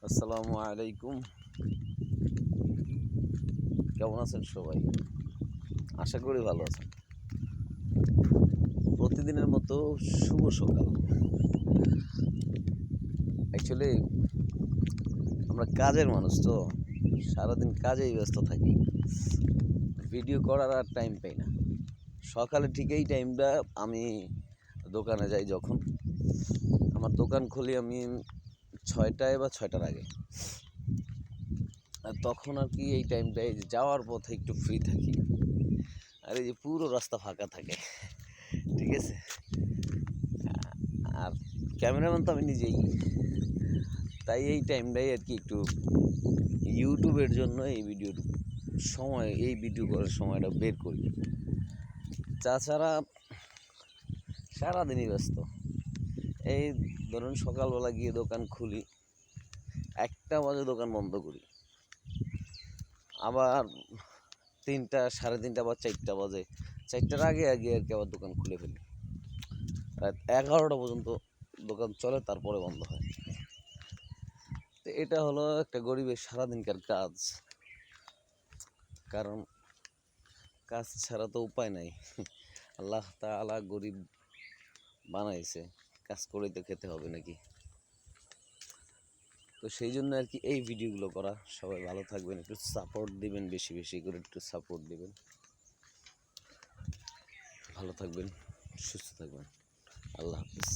আসসালামু আলাইকুম। কেমন আছেন সবাই? আশা করি ভালো আছেন। প্রতিদিনের মতো শুভ সকাল। অ্যাকচুয়ালি আমরা কাজের মানুষ তো, সারাদিন কাজেই ব্যস্ত থাকি, ভিডিও করার আর টাইম পাই না। সকালে ঠিক এই টাইমটা আমি দোকানে যাই, যখন আমার দোকান খুলি আমি 6টায় বা 6টার আগে। আর তখন আর কি এই টাইমটায় যাওয়ার পথে একটু ফ্রি থাকি, আর এই যে পুরো রাস্তা ফাঁকা থাকে, ঠিক আছে। আর ক্যামেরাম্যান তো আমি নিজেই, তাই এই টাইমটাই আর কি একটু ইউটিউবের জন্য এই ভিডিও করার সময়টা বের করি। তাছাড়া সারাদিনই ব্যস্ত। এই ধরুন সকালবেলা গিয়ে দোকান খুলি, 1টা বাজে দোকান বন্ধ করি, আবার 3টা, 3:30 বা 4টা বাজে, 4টার আগে আগে আর কি আবার দোকান খুলে ফেলি। রাত 11টা পর্যন্ত দোকান চলে, তারপরে বন্ধ হয়। তো এটা হলো একটা গরিবের সারাদিনকার কাজ, কারণ কাজ ছাড়া তো উপায় নাই। আল্লাহ তাআলা গরিব বানাইছে, কাজ করেই তো খেতে হবে নাকি। তো সেই জন্য আর কি এই ভিডিওগুলো করা। সবাই ভালো থাকবেন, একটু সাপোর্ট দিবেন, বেশি বেশি করে একটু সাপোর্ট দিবেন। ভালো থাকবেন, সুস্থ থাকবেন। আল্লাহ হাফিজ।